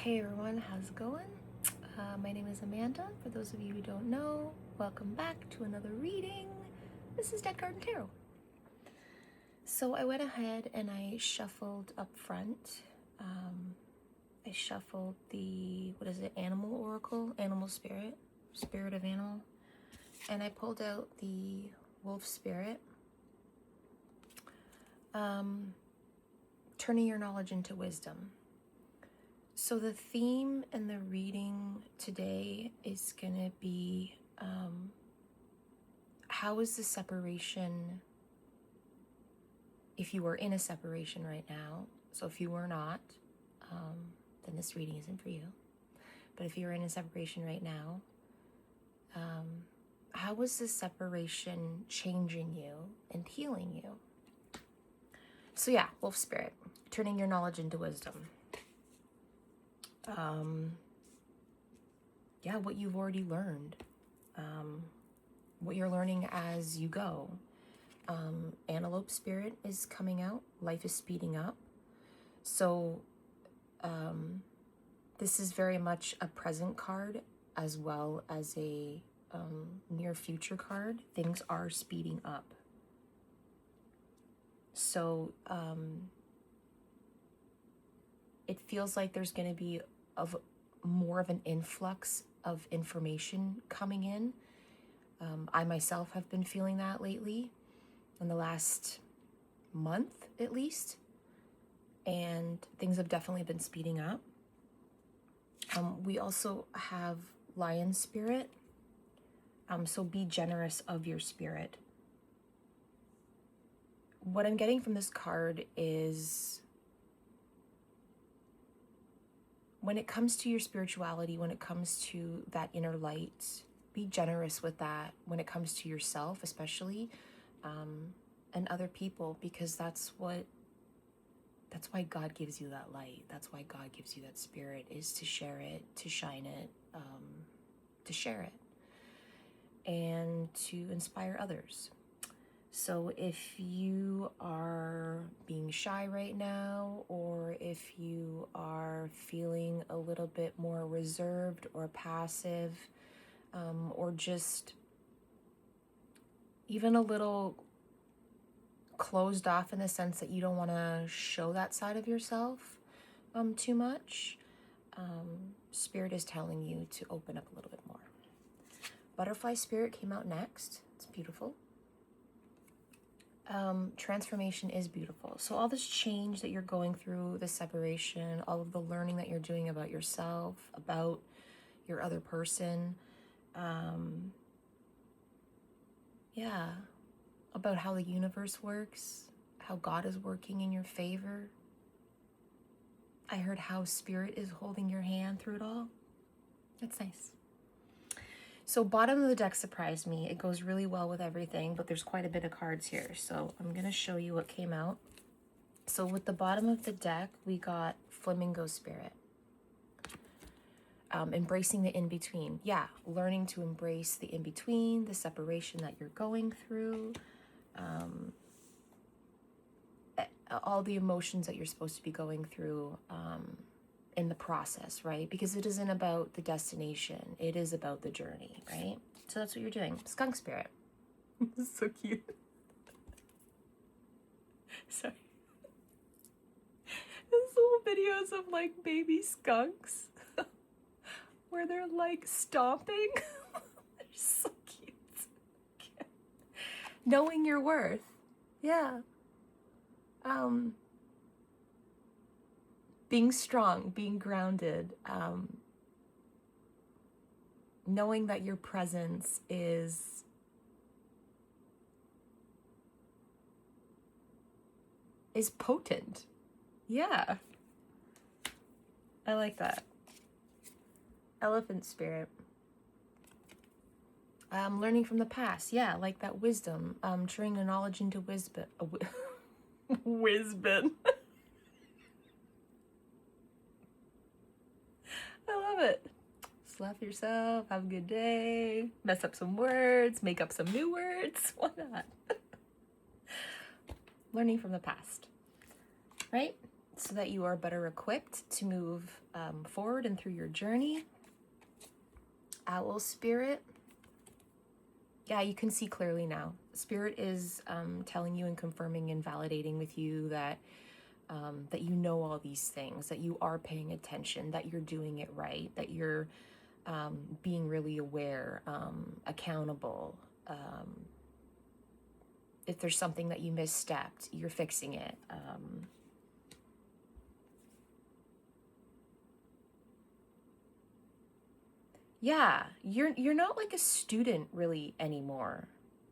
Hey everyone, how's it going? My name is Amanda. For those of you who don't know, welcome back to another reading. This is Dead Garden Tarot. So I went ahead and I shuffled up front. I shuffled the, Animal Oracle, Animal Spirit, Spirit of Animal. And I pulled out the Wolf Spirit. Turning your knowledge into wisdom. So the theme and the reading today is going to be, how is the separation, if you are in a separation right now, so if you are not, then this reading isn't for you. But if you're in a separation right now, how is this separation changing you and healing you? So yeah, Wolf Spirit, turning your knowledge into wisdom. Yeah, what you've already learned, what you're learning as you go. Antelope Spirit is coming out. Life is speeding up. So this is very much a present card as well as a near future card. Things are speeding up. So it feels like there's going to be more of an influx of information coming in. I myself have been feeling that lately, in the last month at least, and things have definitely been speeding up. We also have Lion Spirit, so be generous of your spirit. What I'm getting from this card is, when it comes to your spirituality, when it comes to that inner light, be generous with that when it comes to yourself, especially, and other people, because that's why God gives you that light. That's why God gives you that spirit, is to share it, to shine it, to share it, and to inspire others. So if you are being shy right now, or if you are feeling a little bit more reserved or passive, or just even a little closed off in the sense that you don't want to show that side of yourself too much, Spirit is telling you to open up a little bit more. Butterfly Spirit came out next. It's beautiful. Transformation is beautiful. So all this change that you're going through, the separation, all of the learning that you're doing about yourself, about your other person, yeah, about how the universe works, how God is working in your favor. I heard how Spirit is holding your hand through it all. That's nice. So bottom of the deck surprised me. It goes really well with everything, but there's quite a bit of cards here. So I'm going to show you what came out. So with the bottom of the deck, we got Flamingo Spirit. Embracing the in-between. Yeah, learning to embrace the in-between, the separation that you're going through, all the emotions that you're supposed to be going through in the process, right? Because it isn't about the destination, it is about the journey, right? So that's what you're doing. Skunk Spirit. So cute. Sorry. There's little videos of like baby skunks where they're like stomping. They're so cute. Knowing your worth. Yeah. Being strong, being grounded, knowing that your presence is potent. Yeah. I like that. Elephant Spirit. Learning from the past. Yeah, like that wisdom. Turning the knowledge into wisdom. Wisdom. I love it. Slap yourself, have a good day, mess up some words, make up some new words. Why not? Learning from the past, right? so that you are better equipped to move forward and through your journey. Owl spirit. Yeah, you can see clearly now. Spirit is telling you and confirming and validating with you that that you know all these things, that you are paying attention, that you're doing it right, that you're being really aware, accountable. If there's something that you misstepped, you're fixing it. Yeah, you're not like a student really anymore.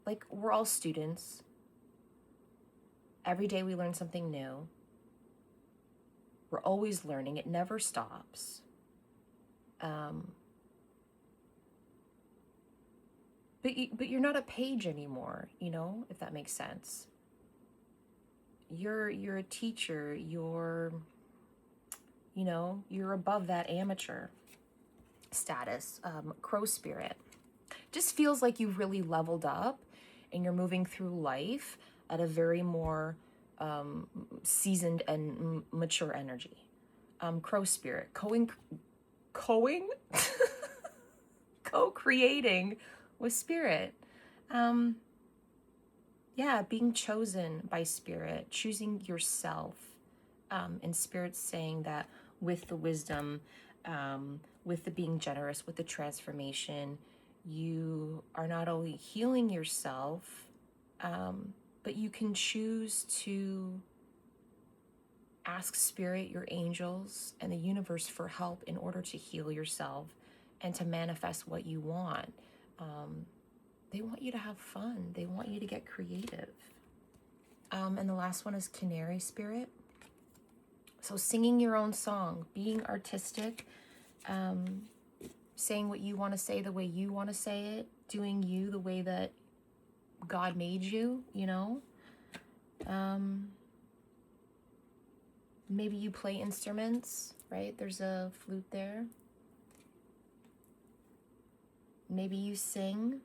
Like, we're all students. Every day we learn something new. We're always learning. It never stops. But you're not a page anymore, you know, if that makes sense. You're a teacher. You're above that amateur status. Crow spirit. Just feels like you've really leveled up and you're moving through life at a very more seasoned and mature energy. Crow spirit, co-creating with spirit. Yeah, being chosen by spirit, choosing yourself. And spirit's saying that with the wisdom, with the being generous, with the transformation, you are not only healing yourself, but you can choose to ask spirit, your angels, and the universe for help in order to heal yourself and to manifest what you want. They want you to have fun. They want you to get creative. And the last one is canary spirit. So singing your own song, being artistic, saying what you want to say the way you want to say it, doing you the way that God made you, you know? Maybe you play instruments, right? There's a flute there. Maybe you sing.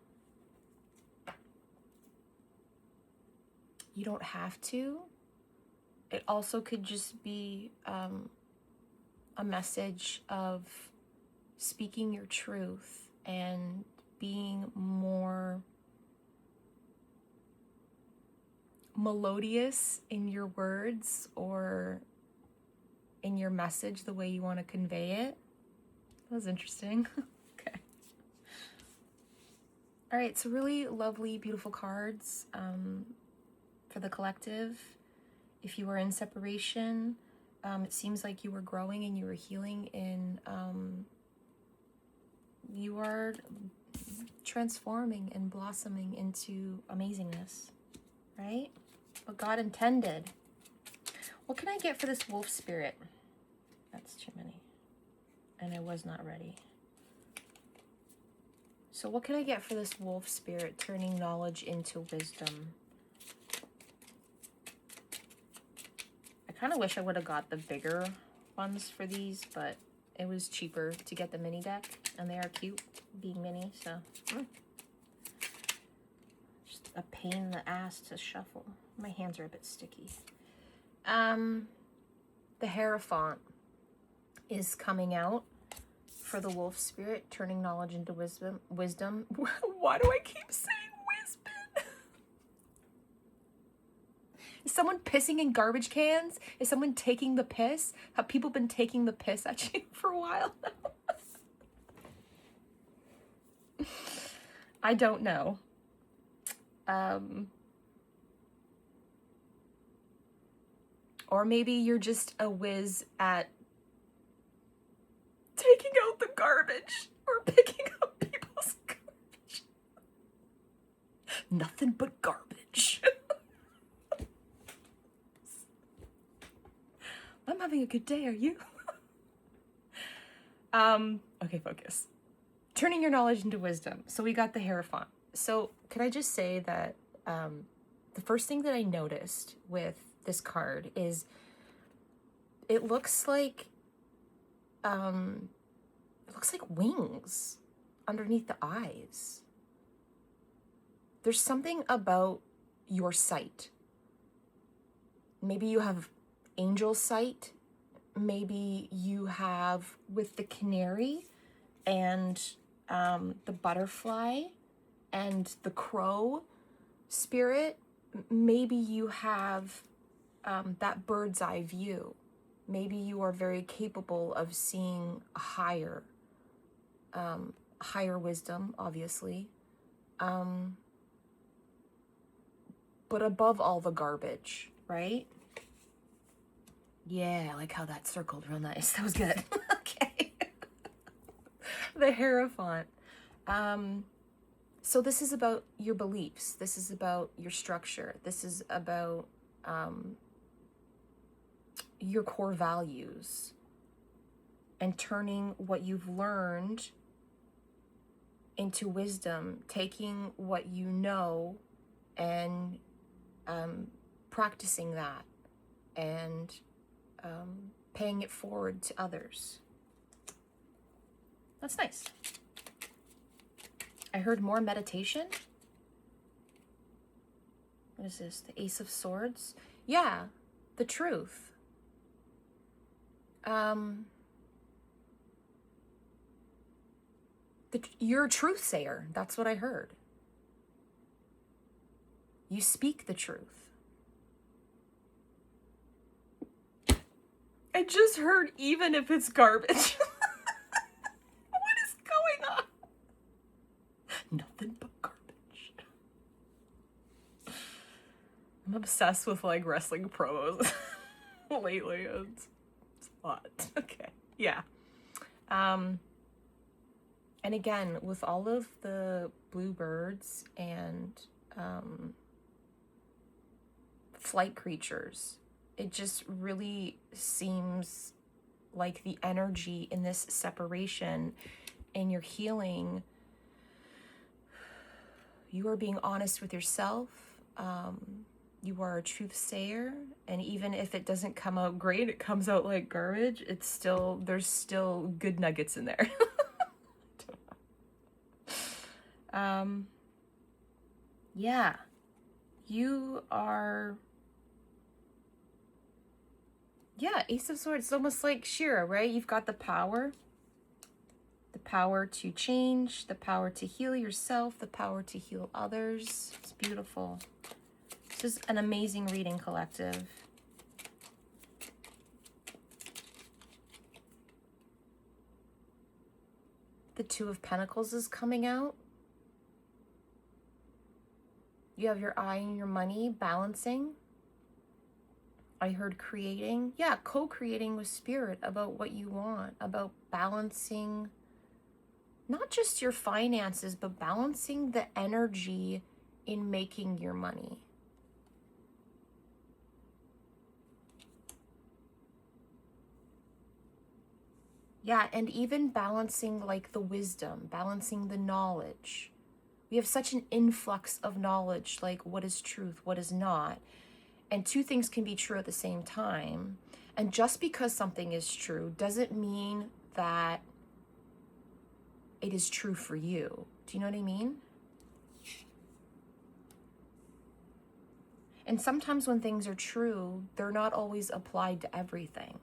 You don't have to. It also could just be a message of speaking your truth and being more melodious in your words or in your message, the way you want to convey it. That was interesting. Okay. All right, so really lovely, beautiful cards for the collective. If you were in separation, it seems like you were growing and you were healing in, you are transforming and blossoming into amazingness, right? What God intended. What can I get for this wolf spirit? That's too many. And I was not ready. So what can I get for this wolf spirit, turning knowledge into wisdom? I kind of wish I would have got the bigger ones for these, but it was cheaper to get the mini deck, and they are cute, being mini, so. Just a pain in the ass to shuffle. My hands are a bit sticky. The Hierophant is coming out for the wolf spirit, turning knowledge into wisdom. Why do I keep saying wisdom? Is someone pissing in garbage cans? Is someone taking the piss? Have people been taking the piss at you for a while now? I don't know. Or maybe you're just a whiz at taking out the garbage or picking up people's garbage. Nothing but garbage. I'm having a good day, are you? Okay, focus. Turning your knowledge into wisdom. So we got the Hierophant. So could I just say that the first thing that I noticed with this card is it looks like wings underneath the eyes. There's something about your sight. Maybe you have angel sight maybe you have with the canary and the butterfly and the crow spirit, maybe you have that bird's eye view. Maybe you are very capable of seeing higher wisdom, obviously, but above all the garbage, right? Yeah, I like how that circled real nice. That was good. Okay. The Hierophant. So this is about your beliefs. This is about your structure. This is about your core values and turning what you've learned into wisdom, taking what you know and practicing that and paying it forward to others. That's nice. I heard more meditation. What is this? The Ace of Swords? Yeah, the truth. You're a truth sayer. That's what I heard. You speak the truth. I just heard, even if it's garbage. What is going on? Nothing but garbage. I'm obsessed with like wrestling promos lately. It's hot. Okay. Yeah. And again, with all of the bluebirds and flight creatures, it just really seems like the energy in this separation and your healing, you are being honest with yourself. You are a truth sayer, and even if it doesn't come out great, it comes out like garbage, it's still, there's still good nuggets in there. Yeah, you are, yeah, Ace of Swords. It's almost like Shira, right? You've got the power to change, the power to heal yourself, the power to heal others. It's beautiful. This is an amazing reading, collective. The Two of Pentacles is coming out. You have your eye and your money balancing. I heard creating. Yeah, co-creating with spirit about what you want, about balancing not just your finances, but balancing the energy in making your money. Yeah, and even balancing like the wisdom, balancing the knowledge. We have such an influx of knowledge, like what is truth, what is not. And two things can be true at the same time. And just because something is true doesn't mean that it is true for you. Do you know what I mean? And sometimes when things are true, they're not always applied to everything.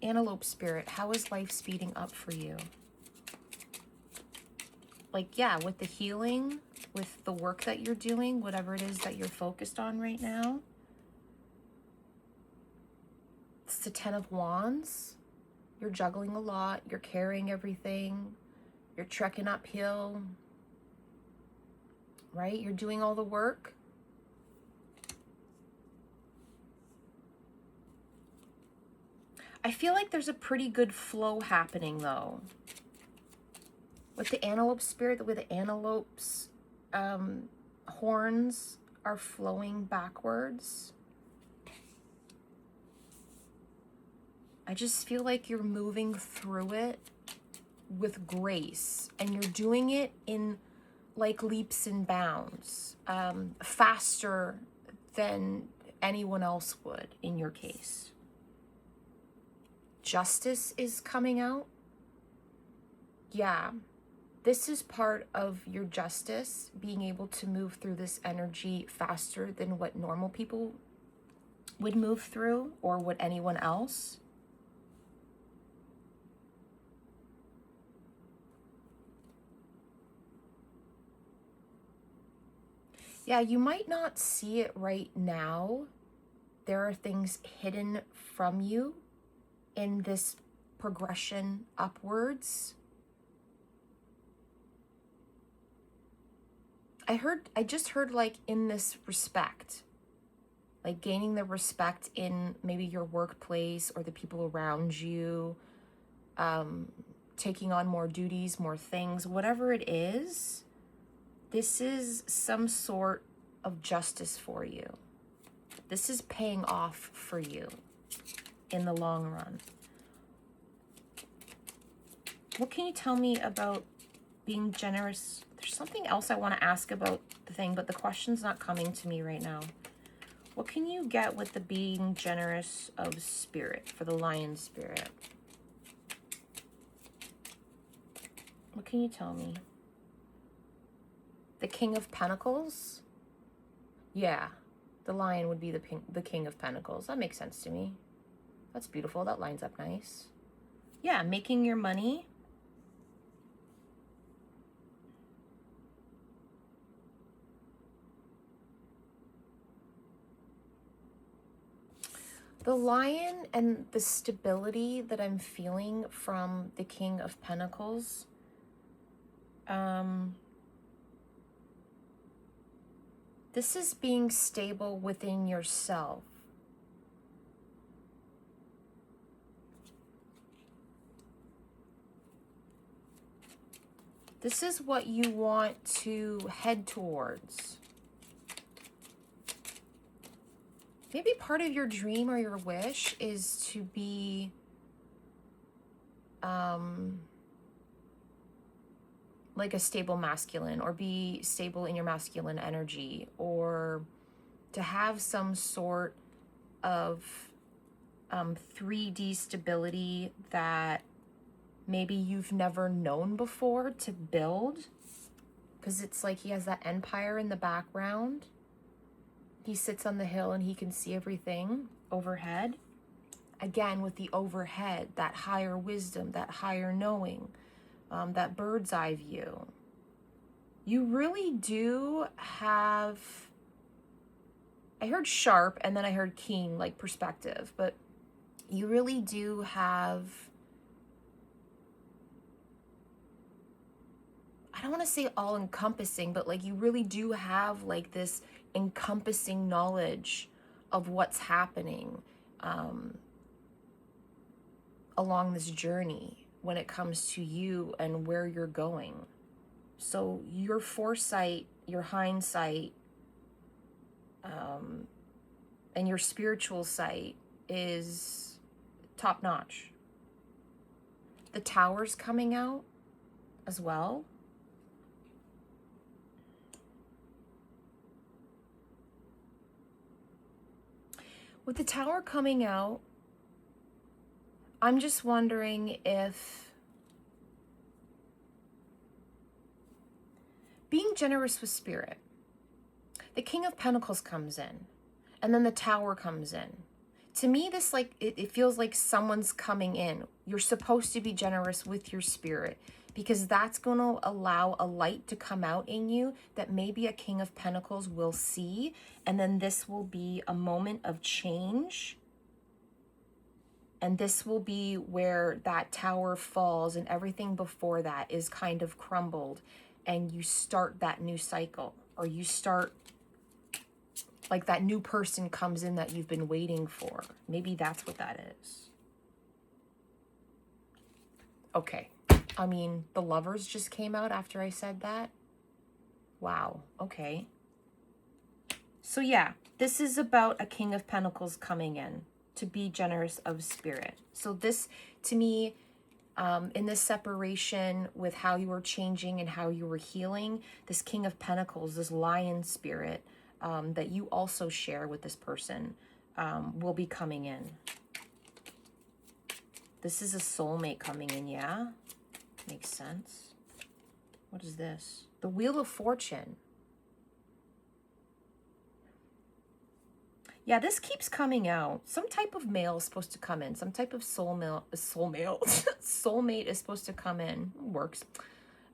Antelope spirit, how is life speeding up for you? Like, yeah, with the healing, with the work that you're doing, whatever it is that you're focused on right now. It's the Ten of Wands. You're juggling a lot. You're carrying everything. You're trekking uphill, right? You're doing all the work. I feel like there's a pretty good flow happening though. With the antelope spirit, with the antelope's horns are flowing backwards. I just feel like you're moving through it with grace, and you're doing it in like leaps and bounds, faster than anyone else would in your case. Justice is coming out. Yeah. This is part of your justice, being able to move through this energy faster than what normal people would move through, or would anyone else. Yeah, you might not see it right now. There are things hidden from you in this progression upwards. I just heard like in this respect, like gaining the respect in maybe your workplace or the people around you, taking on more duties, more things, whatever it is, this is some sort of justice for you. This is paying off for you in the long run. What can you tell me about being generous? There's something else I want to ask about the thing, but the question's not coming to me right now. What can you get with the being generous of spirit for the lion spirit? What can you tell me? The King of Pentacles? Yeah, the lion would be the King of Pentacles. That makes sense to me. That's beautiful. That lines up nice. Yeah, making your money. The lion and the stability that I'm feeling from the King of Pentacles. This is being stable within yourself. This is what you want to head towards. Maybe part of your dream or your wish is to be like a stable masculine, or be stable in your masculine energy, or to have some sort of 3D stability that maybe you've never known before to build, because it's like he has that empire in the background. He sits on the hill and he can see everything overhead. Again, with the overhead, that higher wisdom, that higher knowing, that bird's eye view. You really do have, I heard sharp and then I heard keen, like perspective, but you really do have, I don't want to say all encompassing, but like you really do have like this encompassing knowledge of what's happening along this journey when it comes to you and where you're going. So your foresight, your hindsight, and your spiritual sight is top notch. The Tower's coming out as well. With the Tower coming out, I'm just wondering if being generous with spirit, the King of Pentacles comes in, and then the Tower comes in. To me, this like it feels like someone's coming in. You're supposed to be generous with your spirit, because that's going to allow a light to come out in you that maybe a King of Pentacles will see, and then this will be a moment of change. And this will be where that tower falls and everything before that is kind of crumbled, and you start that new cycle, or you start like that new person comes in that you've been waiting for. Maybe that's what that is. Okay. I mean, the Lovers just came out after I said that. Wow. Okay. So yeah, this is about a King of Pentacles coming in to be generous of spirit. So this, to me, in this separation with how you were changing and how you were healing, this King of Pentacles, this lion spirit that you also share with this person will be coming in. This is a soulmate coming in, yeah? Makes sense. What is this? The Wheel of Fortune. Yeah, this keeps coming out. Some type of male is supposed to come in. Some type of soulmate is supposed to come in. Works.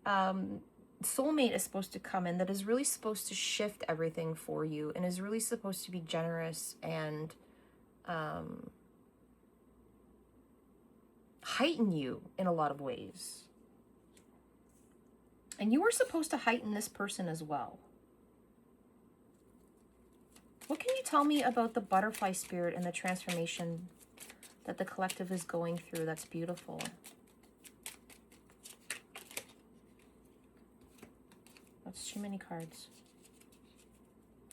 Soulmate is supposed to come in that is really supposed to shift everything for you and is really supposed to be generous and heighten you in a lot of ways. And you are supposed to heighten this person as well. What can you tell me about the butterfly spirit and the transformation that the collective is going through? That's beautiful. That's too many cards.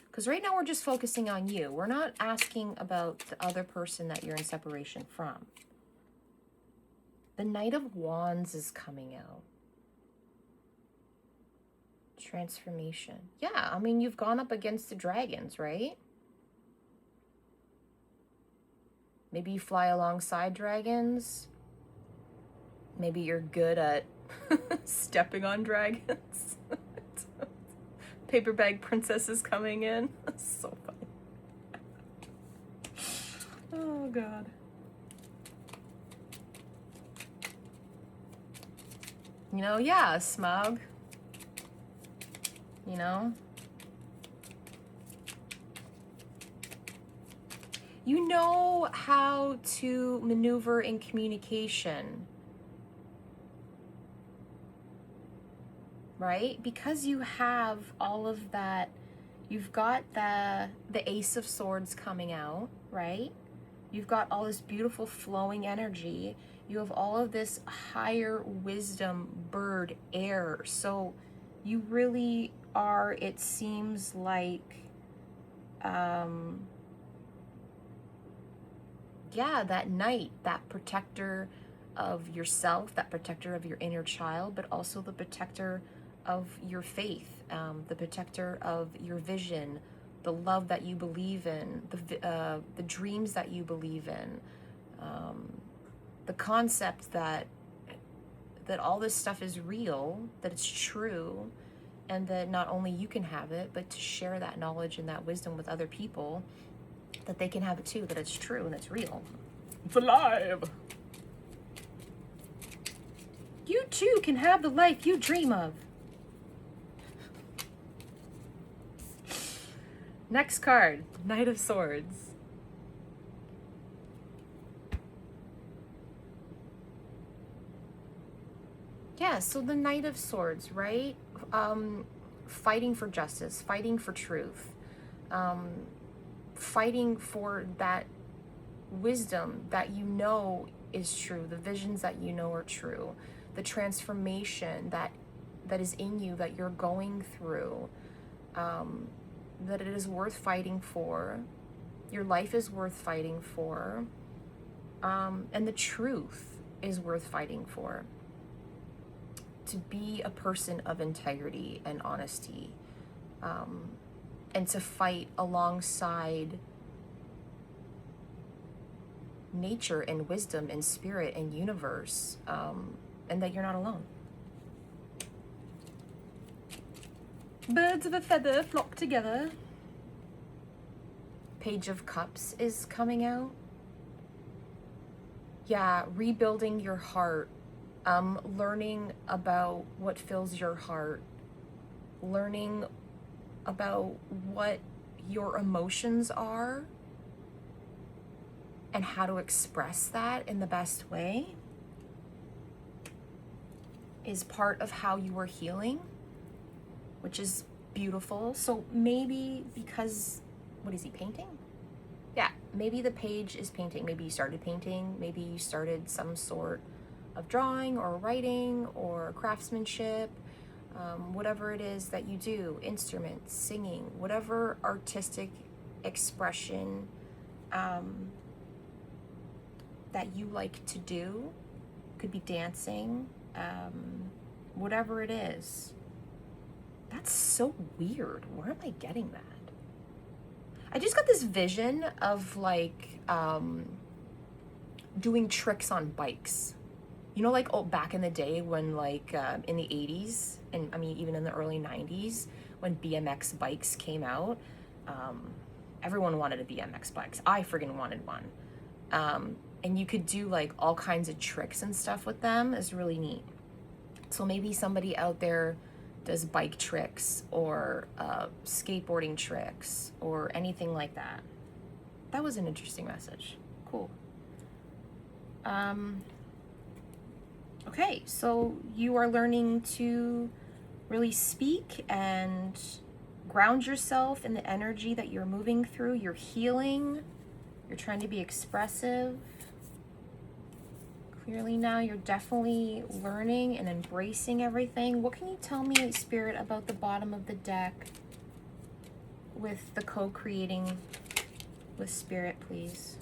Because right now we're just focusing on you. We're not asking about the other person that you're in separation from. The Knight of Wands is coming out. Transformation. Yeah, I mean, you've gone up against the dragons, right? Maybe you fly alongside dragons. Maybe you're good at stepping on dragons. Paper bag princess is coming in. So funny. Oh, God. You know, yeah, Smug. You know? You know how to maneuver in communication. Right? Because you have all of that, you've got the Ace of Swords coming out, right? You've got all this beautiful flowing energy. You have all of this higher wisdom, bird, air. So you really are, it seems like, yeah, that knight, that protector of yourself, that protector of your inner child, but also the protector of your faith, the protector of your vision, the love that you believe in, the dreams that you believe in, the concept that all this stuff is real, that it's true, and that not only you can have it, but to share that knowledge and that wisdom with other people, that they can have it too, that it's true and it's real. It's alive. You too can have the life you dream of. Next card, Knight of Swords. Yeah, so the Knight of Swords, right? Fighting for justice, fighting for truth, fighting for that wisdom that you know is true, the visions that you know are true, the transformation that is in you, that you're going through, that it is worth fighting for. Your life is worth fighting for, and the truth is worth fighting for. To be a person of integrity and honesty, and to fight alongside nature and wisdom and spirit and universe, and that you're not alone. Birds of a feather flock together. Page of Cups is coming out. Yeah, rebuilding your heart, learning about what fills your heart, learning about what your emotions are and how to express that in the best way is part of how you are healing, which is beautiful. So maybe because, what is he painting? Yeah, maybe the page is painting. Maybe you started painting. Maybe you started some sort of drawing or writing or craftsmanship, whatever it is that you do, instruments, singing, whatever artistic expression that you like to do. Could be dancing, whatever it is. That's so weird. Where am I getting that? I just got this vision of like doing tricks on bikes. You know, like, oh, back in the day when, like, in the 80s, and I mean, even in the early 90s, when BMX bikes came out, um, everyone wanted a BMX bike. I friggin' wanted one. And you could do, like, all kinds of tricks and stuff with them. It's really neat. So maybe somebody out there does bike tricks or skateboarding tricks or anything like that. That was an interesting message. Cool. Okay, so you are learning to really speak and ground yourself in the energy that you're moving through. You're healing. You're trying to be expressive. Clearly now you're definitely learning and embracing everything. What can you tell me, Spirit, about the bottom of the deck with the co-creating with Spirit, please?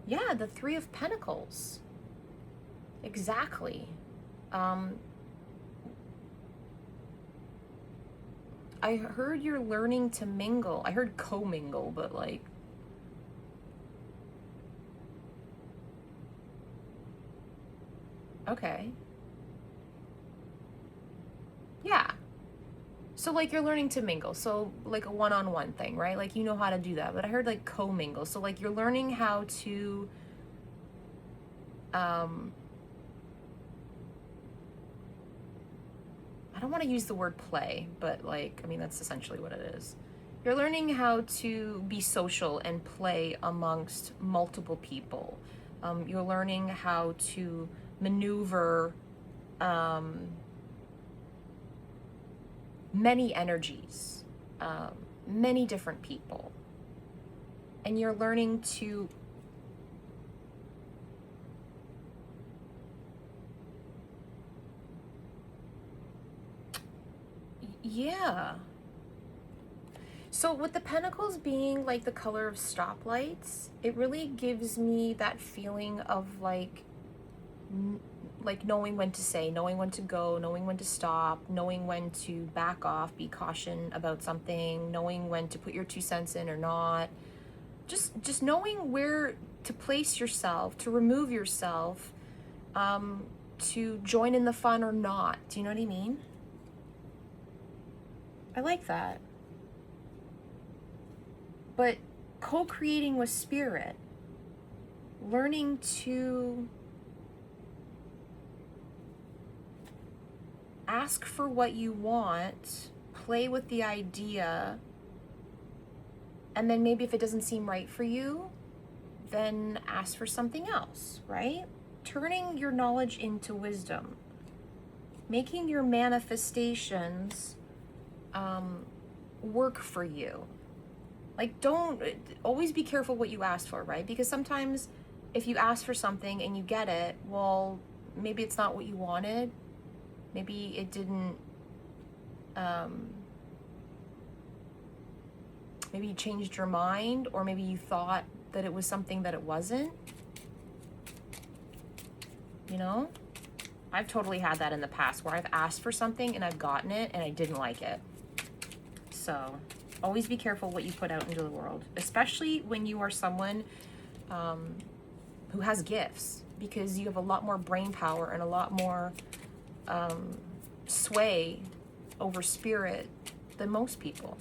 Yeah, the Three of Pentacles. Exactly. I heard you're learning to mingle. I heard co-mingle, but like, okay. Yeah. So like you're learning to mingle. So like a one-on-one thing, right? Like you know how to do that. But I heard like co-mingle. So like you're learning how to I don't want to use the word play, but like, I mean, that's essentially what it is. You're learning how to be social and play amongst multiple people. You're learning how to maneuver many energies, many different people. And you're learning to yeah. So with the pentacles being like the color of stoplights, it really gives me that feeling of like knowing when to say, knowing when to go, knowing when to stop, knowing when to back off, be caution about something, knowing when to put your 2 cents in or not. Just knowing where to place yourself, to remove yourself, to join in the fun or not. Do you know what I mean? I like that. But co-creating with Spirit, learning to ask for what you want, play with the idea, and then maybe if it doesn't seem right for you, then ask for something else, right? Turning your knowledge into wisdom, making your manifestations work for you. Like, don't always be careful what you ask for, right? Because sometimes if you ask for something and you get it, well, maybe it's not what you wanted. Maybe it didn't, maybe you changed your mind, or maybe you thought that it was something that it wasn't. You know? I've totally had that in the past where I've asked for something and I've gotten it and I didn't like it. So always be careful what you put out into the world, especially when you are someone who has gifts, because you have a lot more brain power and a lot more sway over spirit than most people,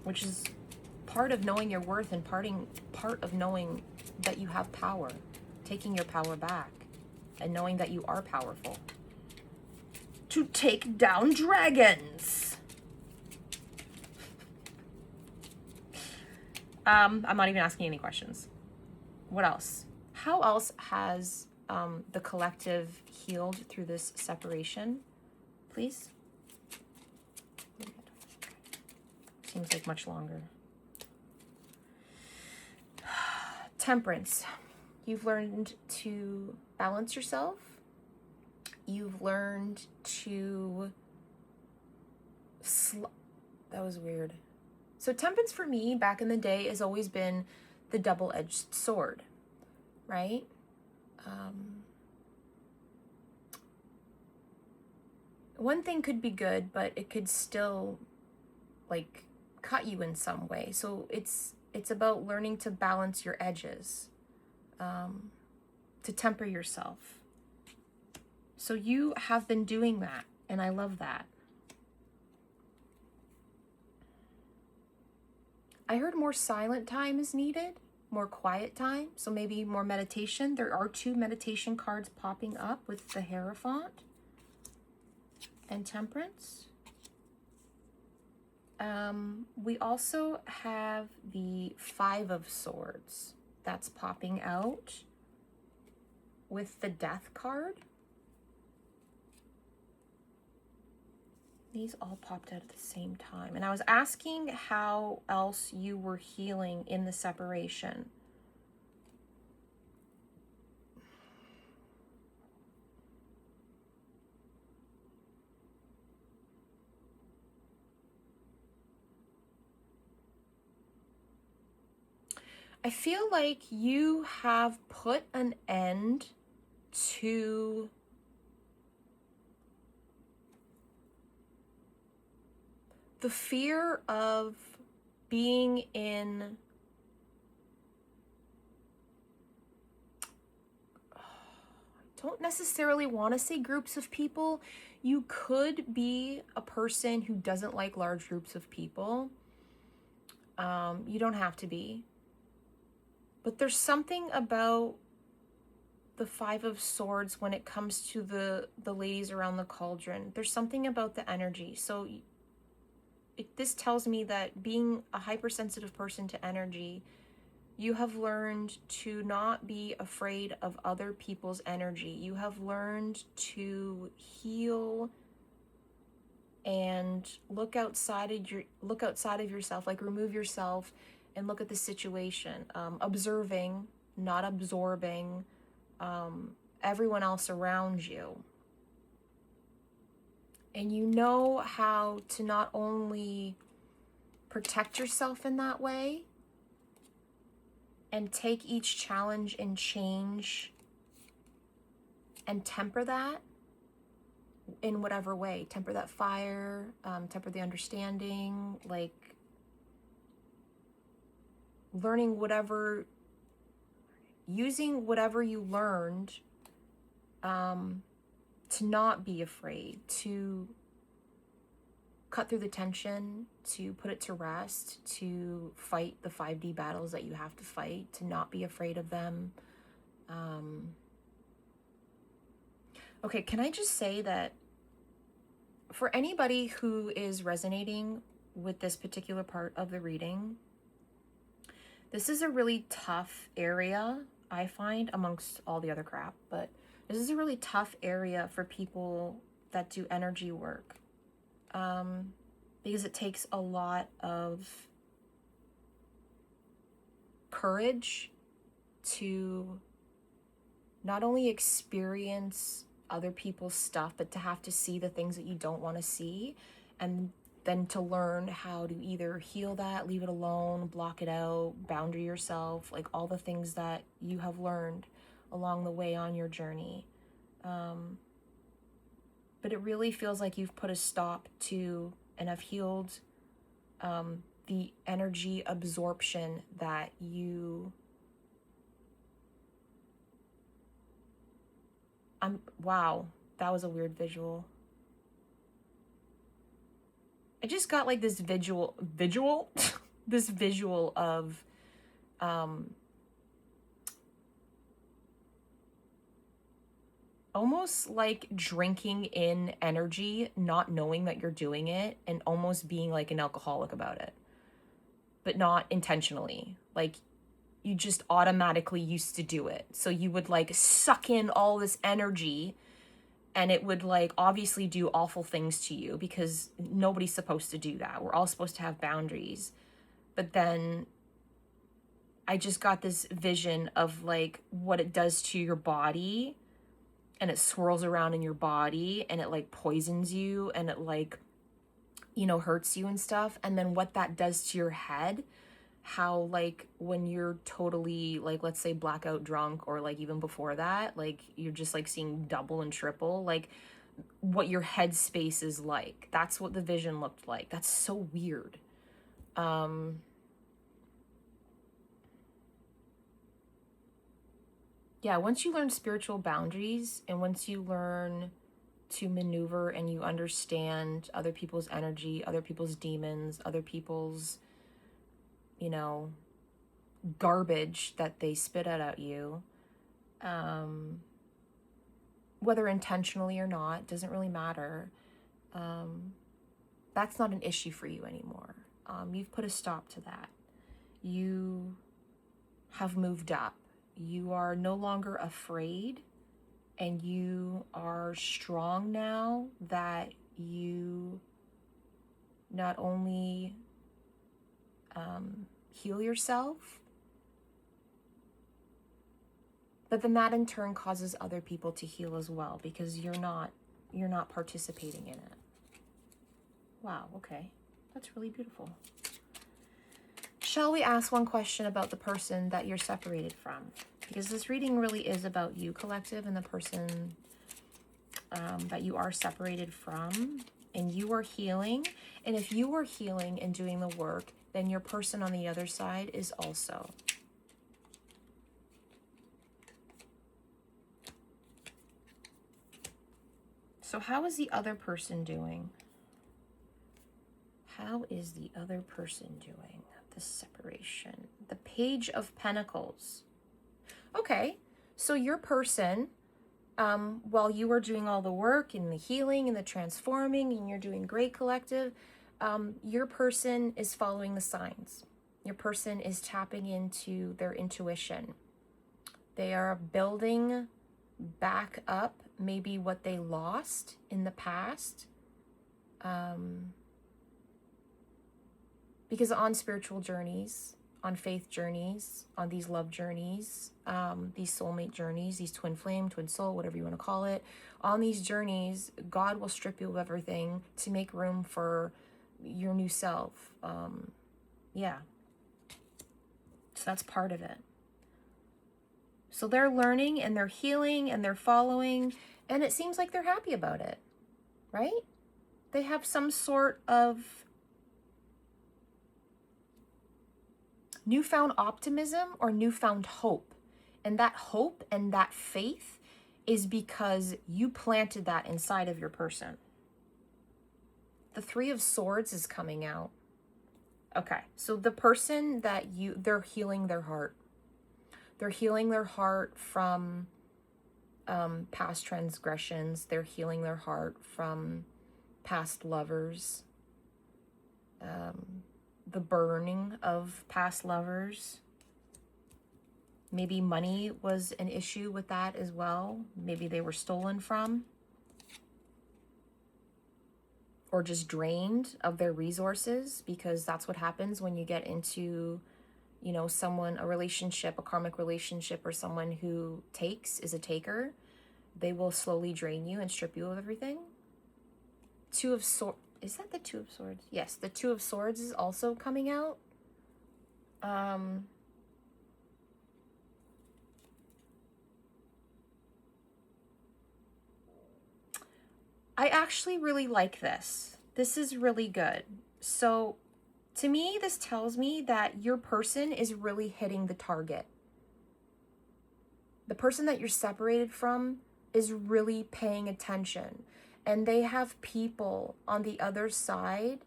which is part of knowing your worth and part of knowing that you have power, taking your power back and knowing that you are powerful to take down dragons. I'm not even asking any questions. What else? How else has the collective healed through this separation, please? Seems like much longer. Temperance. You've learned to balance yourself. You've learned to that was weird. So temperance for me back in the day has always been the double-edged sword, right? One thing could be good, but it could still like cut you in some way. So it's It's about learning to balance your edges, to temper yourself. So you have been doing that, and I love that. I heard more silent time is needed, more quiet time, so maybe more meditation. There are 2 meditation cards popping up with the Hierophant and Temperance. We also have the 5 of Swords that's popping out with the Death card. These all popped out at the same time. And I was asking how else you were healing in the separation. I feel like you have put an end to the fear of being in don't necessarily want to say groups of people. You could be a person who doesn't like large groups of people. You don't have to be. But there's something about the 5 of Swords when it comes to the ladies around the cauldron. There's something about the energy. So this tells me that being a hypersensitive person to energy, you have learned to not be afraid of other people's energy. You have learned to heal and look outside of yourself, like remove yourself and look at the situation, observing, not absorbing everyone else around you. And you know how to not only protect yourself in that way and take each challenge and change and temper that in whatever way. Temper that fire, temper the understanding, like learning whatever, using whatever you learned to not be afraid, to cut through the tension, to put it to rest, to fight the 5D battles that you have to fight, to not be afraid of them. Okay, can I just say that for anybody who is resonating with this particular part of the reading, this is a really tough area, I find, amongst all the other crap, but this is a really tough area for people that do energy work, because it takes a lot of courage to not only experience other people's stuff, but to have to see the things that you don't want to see, and then to learn how to either heal that, leave it alone, block it out, boundary yourself, like all the things that you have learned along the way on your journey. But it really feels like you've put a stop to and have healed the energy absorption that you... wow, that was a weird visual. I just got like this visual, this visual of almost like drinking in energy, not knowing that you're doing it, and almost being like an alcoholic about it, but not intentionally. Like you just automatically used to do it. So you would like suck in all this energy, and it would like obviously do awful things to you, because nobody's supposed to do that. We're all supposed to have boundaries. But then I just got this vision of like what it does to your body, and it swirls around in your body, and it like poisons you, and it like, you know, hurts you and stuff. And then what that does to your head, how like when you're totally like, let's say blackout drunk, or like even before that, like you're just like seeing double and triple, like what your head space is like. That's what the vision looked like. That's so weird. Yeah, once you learn spiritual boundaries and once you learn to maneuver and you understand other people's energy, other people's demons, other people's, you know, garbage that they spit out at you, whether intentionally or not, doesn't really matter. That's not an issue for you anymore. You've put a stop to that. You have moved up. You are no longer afraid, and you are strong now that you not only heal yourself, but then that in turn causes other people to heal as well, because you're not participating in it. Wow, okay. That's really beautiful. Shall we ask one question about the person that you're separated from? Because this reading really is about you, collective, and the person that you are separated from, and you are healing. And if you are healing and doing the work, then your person on the other side is also. So how is the other person doing? How is the other person doing? The separation. The Page of Pentacles. Okay, so your person, while you are doing all the work and the healing and the transforming and you're doing great, collective, your person is following the signs. Your person is tapping into their intuition. They are building back up maybe what they lost in the past. Because on spiritual journeys, on faith journeys, on these love journeys, these soulmate journeys, these twin flame, twin soul, whatever you want to call it, on these journeys, God will strip you of everything to make room for your new self. Yeah. So that's part of it. So they're learning and they're healing and they're following, and it seems like they're happy about it, right? They have some sort of newfound optimism or newfound hope. And that hope and that faith is because you planted that inside of your person. The Three of Swords is coming out. Okay, so the person that they're healing their heart. They're healing their heart from past transgressions. They're healing their heart from past lovers. The burning of past lovers. Maybe money was an issue with that as well. Maybe they were stolen from. Or just drained of their resources, because that's what happens when you get into, you know, a relationship, a karmic relationship, or someone who is a taker. They will slowly drain you and strip you of everything. Two of Swords. Is that the Two of Swords? Yes, the Two of Swords is also coming out. I actually really like this. This is really good. So to me, this tells me that your person is really hitting the target. The person that you're separated from is really paying attention. And they have people on the other side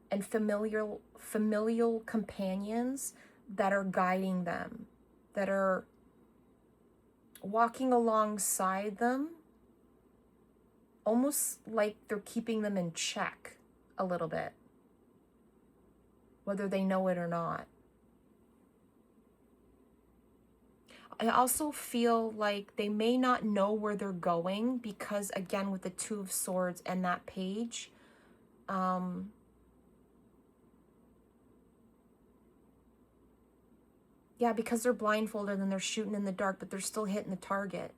and familial companions that are guiding them, that are walking alongside them, almost like they're keeping them in check a little bit, whether they know it or not. I also feel like they may not know where they're going because, again, with the Two of Swords and that page, yeah, because they're blindfolded and they're shooting in the dark, but they're still hitting the target.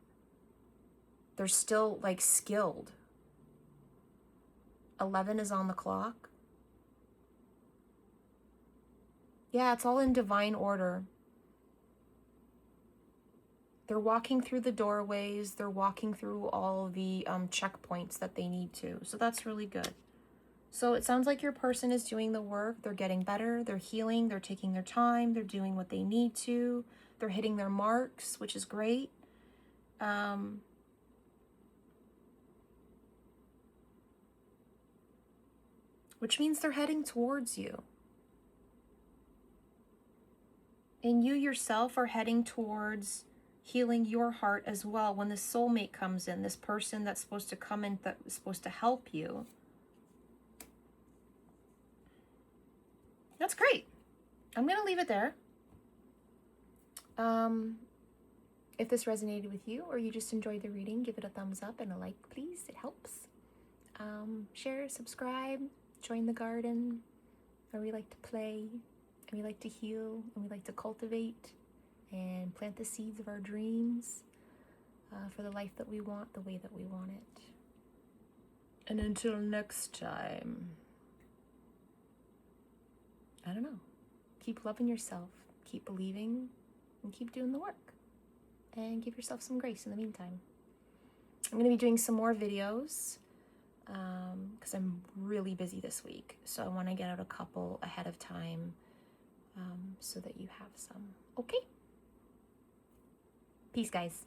They're still, like, skilled. 11 is on the clock. Yeah, it's all in divine order. They're walking through the doorways. They're walking through all the checkpoints that they need to. So that's really good. So it sounds like your person is doing the work. They're getting better. They're healing. They're taking their time. They're doing what they need to. They're hitting their marks, which is great. Which means they're heading towards you. And you yourself are heading towards healing your heart as well. When the soulmate comes in, this person that's supposed to come in, that's supposed to help you. That's great. I'm going to leave it there. If this resonated with you or you just enjoyed the reading, give it a thumbs up and a like, please. It helps. Share, subscribe, join the garden, where we like to play, and we like to heal, and we like to cultivate and plant the seeds of our dreams for the life that we want, the way that we want it. And until next time, I don't know. Keep loving yourself, keep believing, and keep doing the work. And give yourself some grace in the meantime. I'm going to be doing some more videos because I'm really busy this week. So I want to get out a couple ahead of time so that you have some. Okay? Peace, guys.